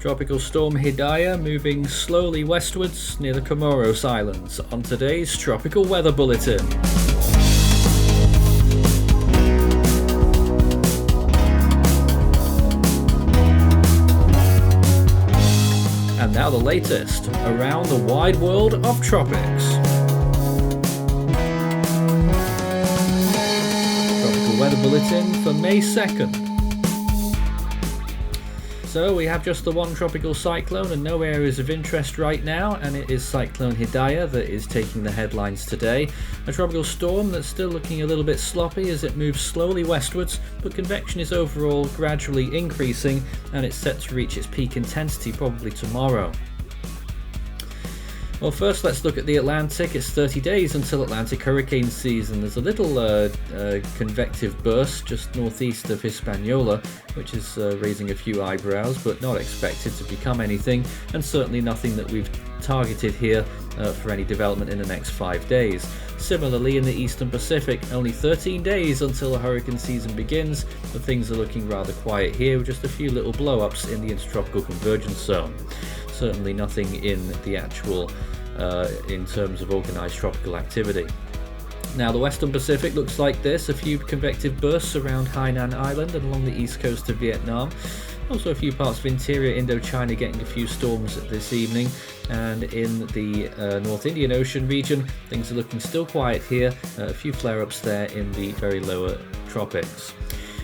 Tropical Storm Hidaya moving slowly westwards near the Comoros Islands on today's Tropical Weather Bulletin. And now the latest around the wide world of tropics. Tropical Weather Bulletin for May 2nd. So we have just the one tropical cyclone and no areas of interest right now, and it is Cyclone Hidaya that is taking the headlines today. A tropical storm that's still looking a little bit sloppy as it moves slowly westwards, but convection is overall gradually increasing and it's set to reach its peak intensity probably tomorrow. Well, first let's look at the Atlantic. It's 30 days until Atlantic hurricane season. There's a little convective burst just northeast of Hispaniola, which is raising a few eyebrows, but not expected to become anything, and certainly nothing that we've targeted here for any development in the next 5 days. Similarly, in the Eastern Pacific, only 13 days until the hurricane season begins, but things are looking rather quiet here with just a few little blow-ups in the intertropical convergence zone. Certainly nothing in the actual in terms of organised tropical activity. Now the Western Pacific looks like this, a few convective bursts around Hainan Island and along the east coast of Vietnam. Also a few parts of interior Indochina getting a few storms this evening, and in the North Indian Ocean region things are looking still quiet here, a few flare-ups there in the very lower tropics.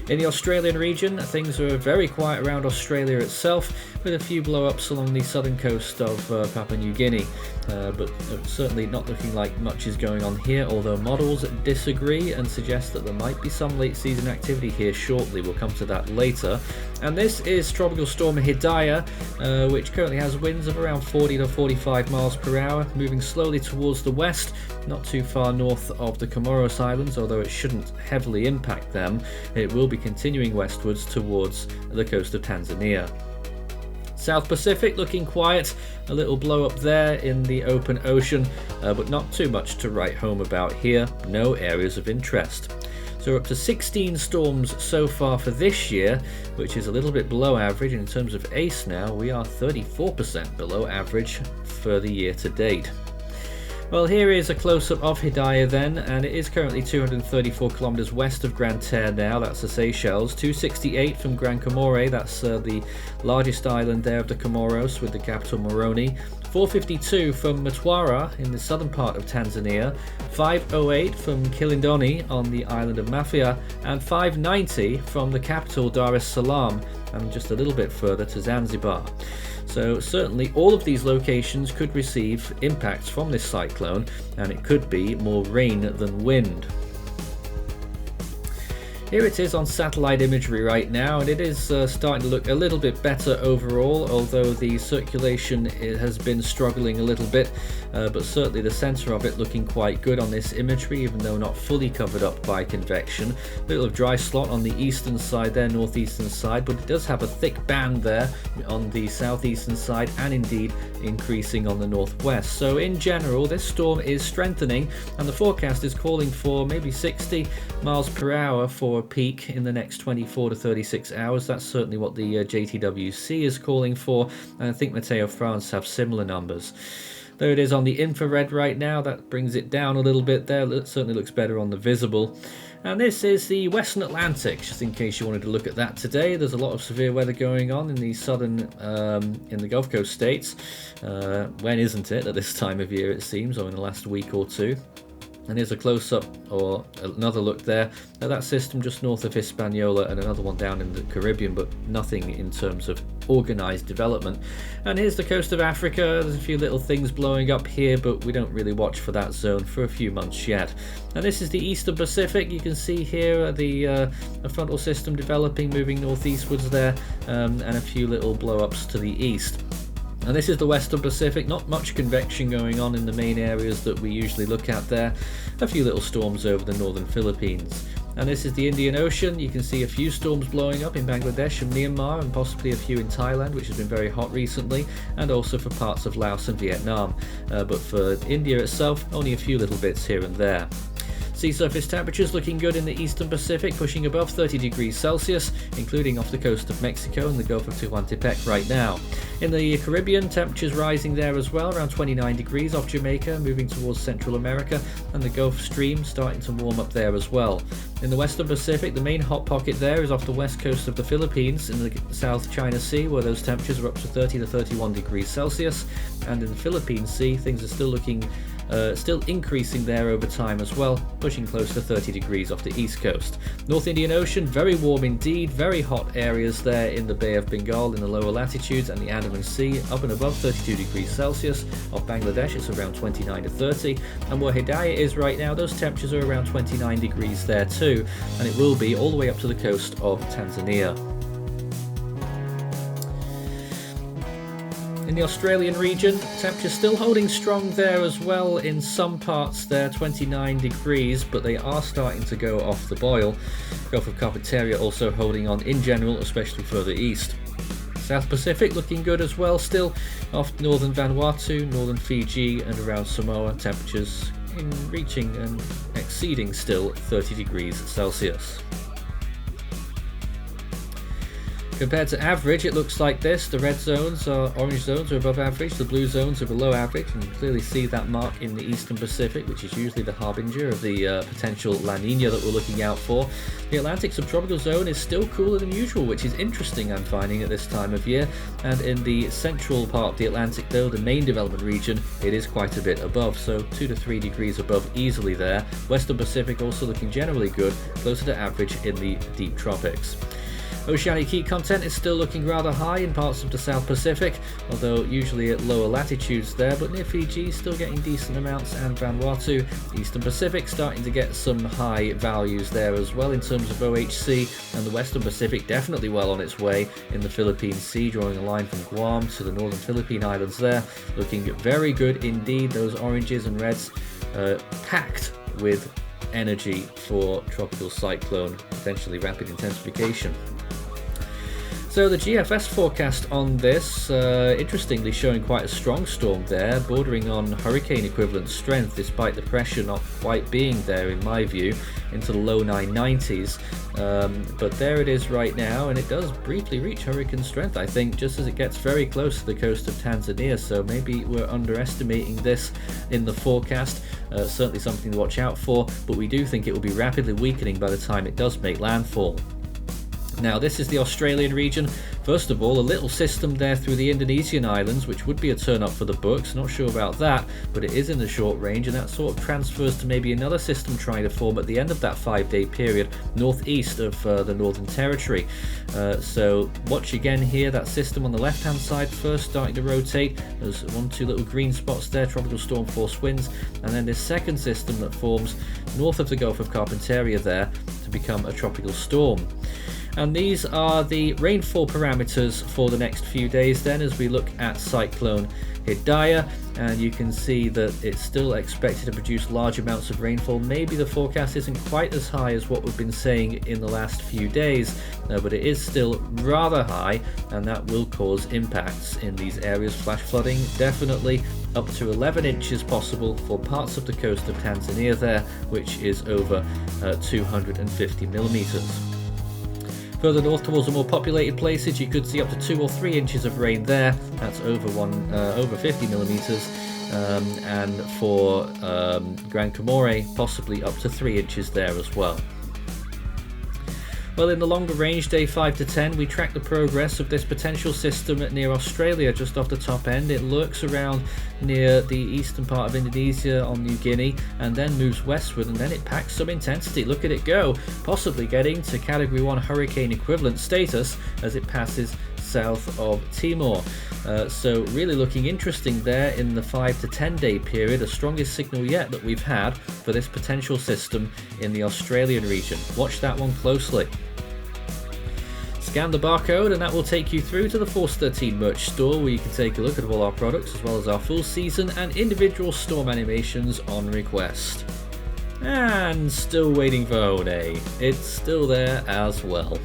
In the Australian region, things are very quiet around Australia itself, with a few blow-ups along the southern coast of Papua New Guinea, but certainly not looking like much is going on here, although models disagree and suggest that there might be some late season activity here shortly. We'll come to that later. And this is Tropical Storm Hidaya, which currently has winds of around 40 to 45 miles per hour, moving slowly towards the west, not too far north of the Comoros Islands, although it shouldn't heavily impact them. It will be continuing westwards towards the coast of Tanzania. South Pacific looking quiet, a little blow up there in the open ocean, but not too much to write home about here, no areas of interest. So we're up to 16 storms so far for this year, which is a little bit below average. In terms of ACE now, we are 34% below average for the year to date. Well, here is a close-up of Hidaya then, and it is currently 234 kilometers west of Grande Terre now, that's the Seychelles, 268 from Grand Comore, that's the largest island there of the Comoros with the capital Moroni, 452 from Mtwara in the southern part of Tanzania, 508 from Kilindoni on the island of Mafia, and 590 from the capital Dar es Salaam, and just a little bit further to Zanzibar. So certainly all of these locations could receive impacts from this cyclone, and it could be more rain than wind. Here it is on satellite imagery right now, and it is starting to look a little bit better overall, although the circulation has been struggling a little bit, but certainly the centre of it looking quite good on this imagery, even though not fully covered up by convection. A little of dry slot on the eastern side there, northeastern side, but it does have a thick band there on the southeastern side, and indeed increasing on the northwest. So in general, this storm is strengthening, and the forecast is calling for maybe 60 miles per hour for a peak in the next 24 to 36 hours. That's certainly what the JTWC is calling for, and I think Meteo France have similar numbers. There it is on the infrared right now, that brings it down a little bit there. It certainly looks better on the visible. And this is the Western Atlantic, just in case you wanted to look at that today. There's a lot of severe weather going on in the southern, in the Gulf Coast states. When isn't it at this time of year, it seems, or in the last week or two. And here's a close-up, or another look there, at that system just north of Hispaniola, and another one down in the Caribbean, but nothing in terms of organised development. And here's the coast of Africa. There's a few little things blowing up here, but we don't really watch for that zone for a few months yet. And this is the Eastern Pacific. You can see here the frontal system developing, moving northeastwards there, and a few little blow-ups to the east. And this is the Western Pacific, not much convection going on in the main areas that we usually look at there. A few little storms over the northern Philippines. And this is the Indian Ocean. You can see a few storms blowing up in Bangladesh and Myanmar, and possibly a few in Thailand, which has been very hot recently, and also for parts of Laos and Vietnam. But for India itself, only a few little bits here and there. Sea surface temperatures looking good in the Eastern Pacific, pushing above 30 degrees Celsius, including off the coast of Mexico and the Gulf of Tehuantepec right now. In the Caribbean, temperatures rising there as well, around 29 degrees off Jamaica, moving towards Central America, and the Gulf Stream starting to warm up there as well. In the Western Pacific, the main hot pocket there is off the west coast of the Philippines in the South China Sea, where those temperatures are up to 30 to 31 degrees Celsius, and in the Philippine Sea, things are still increasing there over time as well, pushing close to 30 degrees off the east coast. North Indian Ocean, very warm indeed, very hot areas there in the Bay of Bengal in the lower latitudes and the Andaman Sea, up and above 32 degrees Celsius. Off Bangladesh, it's around 29 to 30, and where Hidaya is right now, those temperatures are around 29 degrees there too, and it will be all the way up to the coast of Tanzania. In the Australian region, temperatures still holding strong there as well in some parts there, 29 degrees, but they are starting to go off the boil. Gulf of Carpentaria also holding on in general, especially further east. South Pacific looking good as well, still off northern Vanuatu, northern Fiji and around Samoa, temperatures reaching and exceeding still 30 degrees Celsius. Compared to average, it looks like this. The red zones are orange zones are above average, the blue zones are below average, and you can clearly see that mark in the Eastern Pacific, which is usually the harbinger of the potential La Nina that we're looking out for. The Atlantic subtropical zone is still cooler than usual, which is interesting, I'm finding, at this time of year. And in the central part of the Atlantic, though, the main development region, it is quite a bit above, so 2 to 3 degrees above easily there. Western Pacific also looking generally good, closer to average in the deep tropics. Oceanic heat content is still looking rather high in parts of the South Pacific, although usually at lower latitudes there, but near Fiji still getting decent amounts, and Vanuatu. Eastern Pacific starting to get some high values there as well in terms of OHC, and the Western Pacific definitely well on its way in the Philippine Sea, drawing a line from Guam to the northern Philippine Islands there, looking very good indeed. Those oranges and reds packed with energy for tropical cyclone, potentially rapid intensification. So the GFS forecast on this, interestingly showing quite a strong storm there, bordering on hurricane equivalent strength despite the pressure not quite being there in my view, into the low 990s. But there it is right now, and it does briefly reach hurricane strength, I think, just as it gets very close to the coast of Tanzania, so maybe we're underestimating this in the forecast. Certainly something to watch out for, but we do think it will be rapidly weakening by the time it does make landfall. Now this is the Australian region. First of all, a little system there through the Indonesian islands, which would be a turn up for the books. Not sure about that, but it is in the short range, and that sort of transfers to maybe another system trying to form at the end of that 5-day period northeast of the Northern Territory. So watch again here, that system on the left hand side first starting to rotate. There's 1-2 little green spots there, tropical storm force winds, and then this second system that forms north of the Gulf of Carpentaria there to become a tropical storm. And these are the rainfall parameters for the next few days then, as we look at Cyclone Hidaya, and you can see that it's still expected to produce large amounts of rainfall. Maybe the forecast isn't quite as high as what we've been saying in the last few days, but it is still rather high, and that will cause impacts in these areas. Flash flooding definitely, up to 11 inches possible for parts of the coast of Tanzania there, which is over 250 millimeters. Further north towards the more populated places, you could see up to 2 or 3 inches of rain there. That's over 50 millimeters, and for Gran Comore, possibly up to 3 inches there as well. Well, in the longer range, day 5 to 10, we track the progress of this potential system near Australia, just off the top end. It lurks around near the eastern part of Indonesia on New Guinea, and then moves westward, and then it packs some intensity. Look at it go, possibly getting to Category 1 hurricane equivalent status as it passes south of Timor. So really looking interesting there in the 5 to 10 day period, the strongest signal yet that we've had for this potential system in the Australian region. Watch that one closely. Scan the barcode and that will take you through to the Force 13 merch store, where you can take a look at all our products as well as our full season and individual storm animations on request. And still waiting for One. It's still there as well.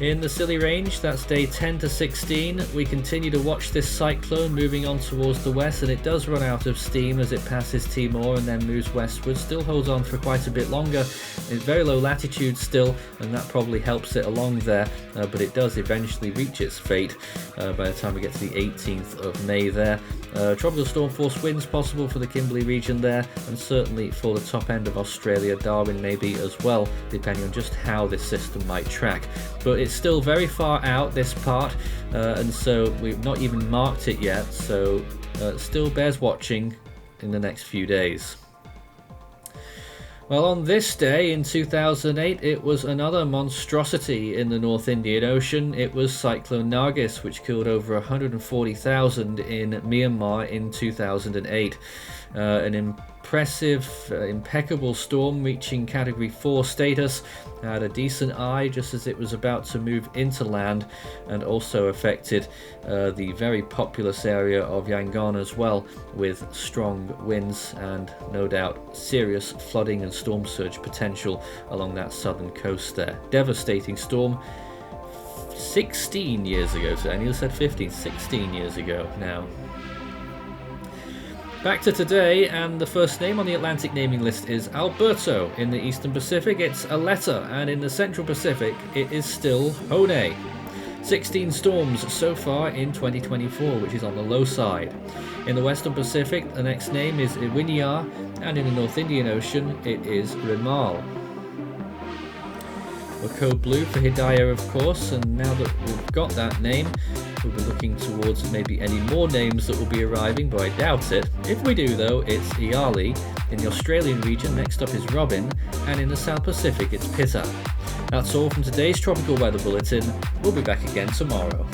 In the Scilly Range, that's day 10 to 16. We continue to watch this cyclone moving on towards the west, and it does run out of steam as it passes Timor and then moves westwards. Still holds on for quite a bit longer. It's very low latitude still, and that probably helps it along there, but it does eventually reach its fate by the time we get to the 18th of May there. Tropical storm force winds possible for the Kimberley region there, and certainly for the top end of Australia, Darwin maybe as well, depending on just how this system might track. But it's still very far out, this part, and so we've not even marked it yet, so still bears watching in the next few days. Well, on this day in 2008, it was another monstrosity in the North Indian Ocean. It was Cyclone Nargis, which killed over 140,000 in Myanmar in 2008. An impressive, impeccable storm reaching Category 4 status, had a decent eye just as it was about to move into land, and also affected the very populous area of Yangon as well, with strong winds and no doubt serious flooding and storm surge potential along that southern coast there. Devastating storm 16 years ago, so I nearly said 15, 16 years ago now. Back to today, and the first name on the Atlantic naming list is Alberto. In the Eastern Pacific, it's Aletta, and in the Central Pacific, it is still Hone. 16 storms so far in 2024, which is on the low side. In the Western Pacific, the next name is Iwinyar, and in the North Indian Ocean, it is Rimal. We're code blue for Hidaya, of course, and now that we've got that name, we'll be looking towards maybe any more names that will be arriving, but I doubt it. If we do, though, it's Iali. In the Australian region, next up is Robin, and in the South Pacific, it's Pitta. That's all from today's Tropical Weather Bulletin. We'll be back again tomorrow.